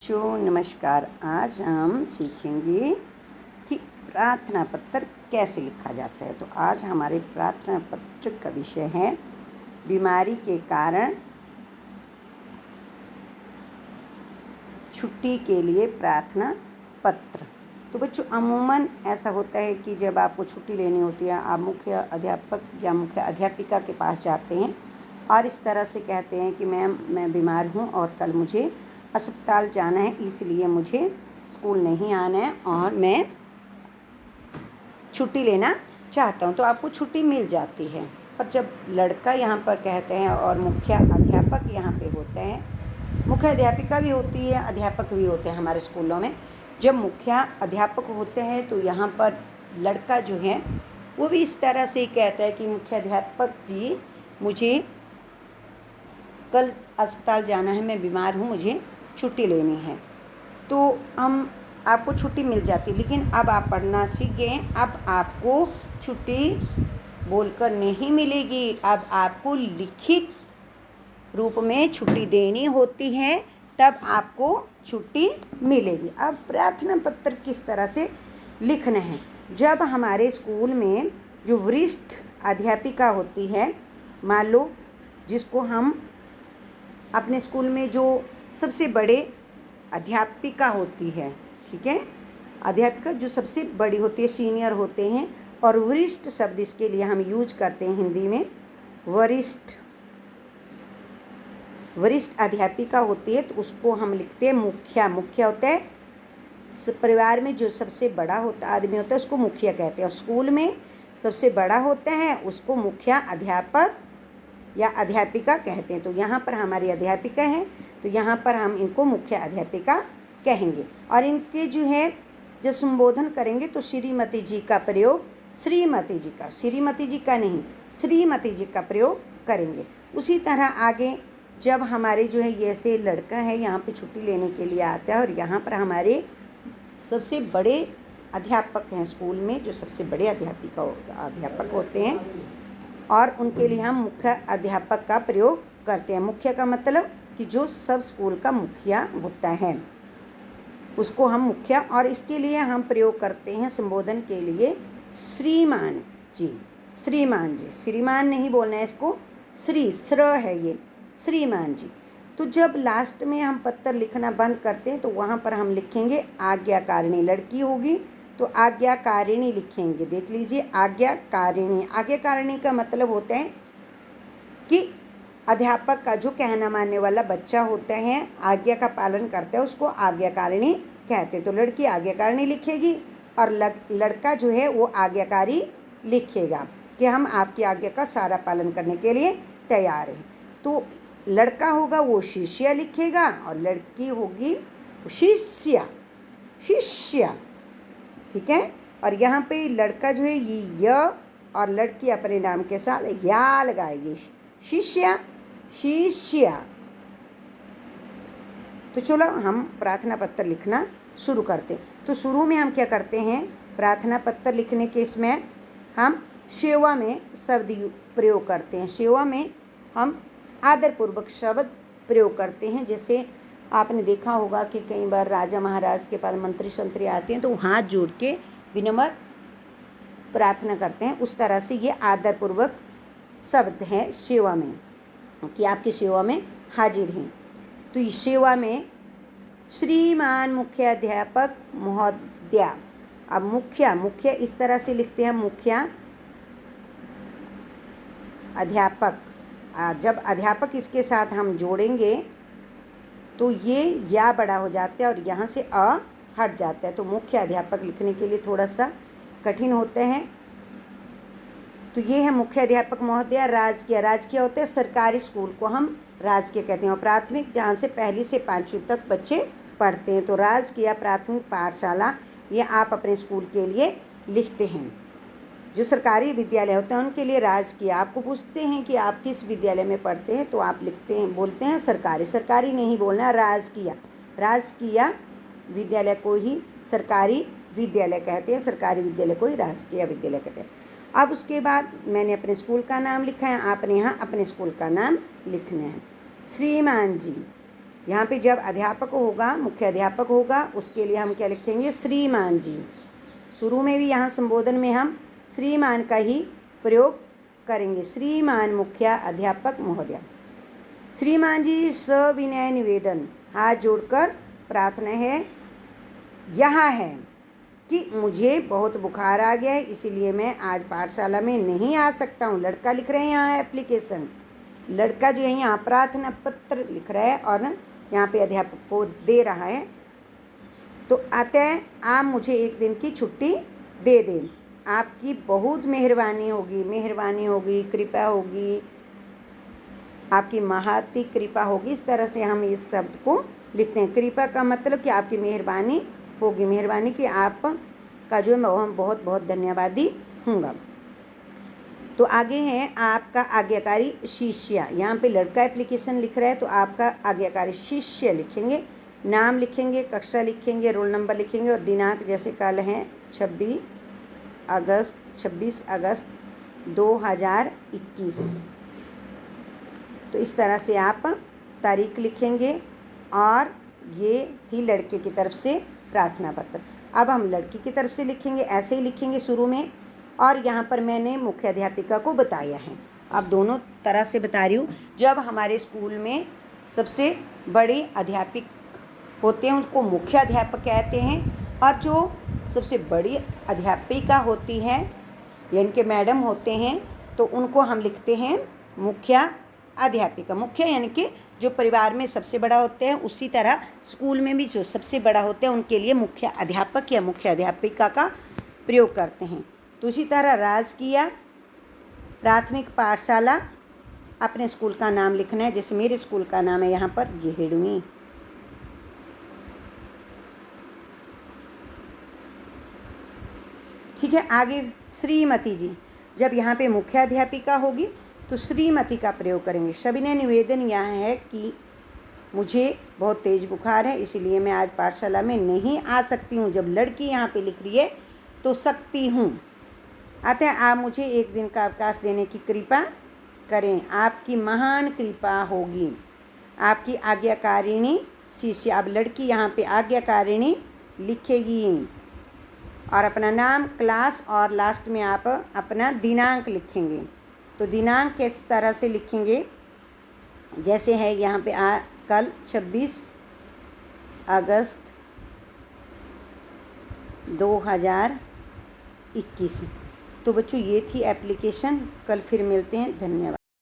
बच्चों नमस्कार। आज हम सीखेंगे कि प्रार्थना पत्र कैसे लिखा जाता है। तो आज हमारे प्रार्थना पत्र का विषय है बीमारी के कारण छुट्टी के लिए प्रार्थना पत्र। तो बच्चों अमूमन ऐसा होता है कि जब आपको छुट्टी लेनी होती है, आप मुख्य अध्यापक या मुख्य अध्यापिका के पास जाते हैं और इस तरह से कहते हैं कि मैम मैं बीमार हूँ और कल मुझे अस्पताल जाना है, इसलिए मुझे स्कूल नहीं आना है और मैं छुट्टी लेना चाहता हूँ। तो आपको छुट्टी मिल जाती है। पर जब लड़का यहाँ पर कहते हैं और मुख्य अध्यापक यहाँ पे होते हैं, मुख्य अध्यापिका भी होती है, अध्यापक भी होते हैं हमारे स्कूलों में। जब मुख्य अध्यापक होते हैं तो यहाँ पर लड़का जो है वो भी इस तरह से कहता है कि मुख्य अध्यापक जी मुझे कल अस्पताल जाना है, मैं बीमार हूँ, मुझे छुट्टी लेनी है। तो हम आपको छुट्टी मिल जाती, लेकिन अब आप पढ़ना सीख गए। अब आपको छुट्टी बोलकर नहीं मिलेगी, अब आपको लिखित रूप में छुट्टी देनी होती है, तब आपको छुट्टी मिलेगी। अब प्रार्थना पत्र किस तरह से लिखना है। जब हमारे स्कूल में जो वरिष्ठ अध्यापिका होती है, मान लो जिसको हम अपने स्कूल में जो सबसे बड़े अध्यापिका होती है, ठीक है, अध्यापिका जो सबसे बड़ी होती है, सीनियर होते हैं। और वरिष्ठ शब्द इसके लिए हम यूज करते हैं हिंदी में, वरिष्ठ अध्यापिका होती है तो उसको हम लिखते हैं मुखिया। मुखिया होता है परिवार में जो सबसे बड़ा होता आदमी होता है उसको मुखिया कहते हैं, और स्कूल में सबसे बड़ा होता है उसको मुखिया अध्यापक या अध्यापिका कहते हैं। तो यहाँ पर हमारी अध्यापिका हैं तो यहाँ पर हम इनको मुख्य अध्यापिका कहेंगे। और इनके जो है जब संबोधन करेंगे तो श्रीमती जी का प्रयोग, श्रीमती जी का, श्रीमती जी का नहीं, श्रीमती जी का प्रयोग करेंगे। उसी तरह आगे जब हमारे जो है ऐसे लड़का है यहाँ पे छुट्टी लेने के लिए आता है और यहाँ पर हमारे सबसे बड़े अध्यापक हैं स्कूल में, जो सबसे बड़े अध्यापक होते हैं, और उनके लिए हम मुख्य अध्यापक का प्रयोग करते हैं। मुख्य का मतलब कि जो सब स्कूल का मुखिया होता है उसको हम मुखिया, और इसके लिए हम प्रयोग करते हैं संबोधन के लिए श्रीमान जी। श्रीमान जी, श्रीमान नहीं बोलना है इसको, श्र है ये, श्रीमान जी। तो जब लास्ट में हम पत्र लिखना बंद करते हैं तो वहाँ पर हम लिखेंगे आज्ञाकारिणी। लड़की होगी तो आज्ञाकारिणी लिखेंगे। देख लीजिए, आज्ञाकारिणी। आज्ञाकारिणी का मतलब होता है कि अध्यापक का जो कहना मानने वाला बच्चा होता है, आज्ञा का पालन करता है, उसको आज्ञाकारिणी कहते हैं। तो लड़की आज्ञाकारिणी लिखेगी और लड़का जो है वो आज्ञाकारी लिखेगा कि हम आपकी आज्ञा का सारा पालन करने के लिए तैयार हैं। तो लड़का होगा वो शिष्या लिखेगा और लड़की होगी शिष्या, शिष्या, ठीक है। और यहाँ पे लड़का जो है ये य और लड़की अपने नाम के साथ या लगाएगी, शिष्या, शिष्या। तो चलो हम प्रार्थना पत्र लिखना शुरू करते हैं। तो शुरू में हम क्या करते हैं, प्रार्थना पत्र लिखने के इसमें हम सेवा में शब्द प्रयोग करते हैं। सेवा में हम आदरपूर्वक शब्द प्रयोग करते हैं। जैसे आपने देखा होगा कि कई बार राजा महाराज के पास मंत्री संतरी आते हैं तो हाथ जोड़ के विनम्र प्रार्थना करते हैं। उस तरह से ये आदरपूर्वक शब्द है सेवा में, कि आपकी सेवा में हाजिर हैं। तो इस सेवा में श्रीमान मुख्य अध्यापक महोदया। अब मुख्य इस तरह से लिखते हैं, मुख्य अध्यापक। जब अध्यापक इसके साथ हम जोड़ेंगे तो ये या बड़ा हो जाता है और यहाँ से अ हट जाता है। तो मुख्य अध्यापक लिखने के लिए थोड़ा सा कठिन होते हैं। तो ये है मुख्य अध्यापक महोदया। राजकीय, राजकीय होते हैं सरकारी स्कूल को हम राजकीय कहते हैं। और प्राथमिक जहाँ से 1 से 5वीं तक बच्चे पढ़ते हैं, तो राजकीय प्राथमिक पाठशाला ये आप अपने स्कूल के लिए लिखते हैं। जो सरकारी विद्यालय होते हैं उनके लिए राजकीय। आपको पूछते हैं कि आप किस विद्यालय में पढ़ते हैं तो आप लिखते हैं, बोलते हैं सरकारी। सरकारी नहीं बोलना, राजकीय। राजकीय विद्यालय को ही सरकारी विद्यालय कहते हैं, सरकारी विद्यालय को ही राजकीय विद्यालय कहते हैं। अब उसके बाद मैंने अपने स्कूल का नाम लिखा है, आपने यहाँ अपने स्कूल का नाम लिखना है। श्रीमान जी, यहाँ पे जब अध्यापक होगा, मुख्य अध्यापक होगा, उसके लिए हम क्या लिखेंगे? श्रीमान जी। शुरू में भी यहाँ संबोधन में हम श्रीमान का ही प्रयोग करेंगे। श्रीमान मुख्य अध्यापक महोदय। श्रीमान जी, सविनय निवेदन, हाथ जोड़कर प्रार्थना है, यह है कि मुझे बहुत बुखार आ गया है, इसीलिए मैं आज पाठशाला में नहीं आ सकता हूँ। लड़का लिख रहे हैं यहाँ एप्लीकेशन, लड़का जो है यहाँ प्रार्थना पत्र लिख रहा है और यहाँ पे अध्यापक को दे रहा है। तो आता है, आप मुझे एक दिन की छुट्टी दे दें, आपकी बहुत मेहरबानी होगी। मेहरबानी होगी, कृपा होगी, आपकी महती कृपा होगी, इस तरह से हम इस शब्द को लिखते हैं। कृपा का मतलब कि आपकी मेहरबानी होगी, मेहरबानी कि आप का जो है मैं बहुत बहुत धन्यवादी हूँगा। तो आगे है आपका आज्ञाकारी शिष्य। यहाँ पे लड़का एप्लीकेशन लिख रहा है, तो आपका आज्ञाकारी शिष्य लिखेंगे, नाम लिखेंगे, कक्षा लिखेंगे, रोल नंबर लिखेंगे और दिनांक, जैसे कल है 26 अगस्त 2021। तो इस तरह से आप तारीख लिखेंगे और ये थी लड़के की तरफ से प्रार्थना पत्र। अब हम लड़की की तरफ से लिखेंगे, ऐसे ही लिखेंगे शुरू में, और यहाँ पर मैंने मुख्य अध्यापिका को बताया है। अब दोनों तरह से बता रही हूँ। जब हमारे स्कूल में सबसे बड़े अध्यापक होते हैं उनको मुख्य अध्यापक कहते हैं, और जो सबसे बड़ी अध्यापिका होती है यानी कि मैडम होते हैं, तो उनको हम लिखते हैं मुख्य अध्यापिका। मुख्य यानी कि जो परिवार में सबसे बड़ा होते हैं, उसी तरह स्कूल में भी जो सबसे बड़ा होते हैं उनके लिए मुख्य अध्यापक या मुख्य अध्यापिका का प्रयोग करते हैं। तो उसी तरह राजकीय प्राथमिक पाठशाला, अपने स्कूल का नाम लिखना है। जैसे मेरे स्कूल का नाम है यहाँ पर गेहड़वी। ठीक है, आगे श्रीमती जी। जब यहाँ पे मुख्य अध्यापिका होगी तो श्रीमती का प्रयोग करेंगे। सविनय निवेदन यह है कि मुझे बहुत तेज़ बुखार है, इसीलिए मैं आज पाठशाला में नहीं आ सकती हूँ। जब लड़की यहाँ पे लिख रही है तो सकती हूँ आता है, आप मुझे एक दिन का अवकाश देने की कृपा करें, आपकी महान कृपा होगी। आपकी आज्ञाकारिणी शिष्य। अब लड़की यहाँ पे आज्ञाकारिणी लिखेगी और अपना नाम, क्लास और लास्ट में आप अपना दिनांक लिखेंगे। तो दिनांक किस तरह से लिखेंगे? जैसे है यहाँ पे कल 26 अगस्त 2021। तो बच्चों ये थी एप्लीकेशन। कल फिर मिलते हैं। धन्यवाद।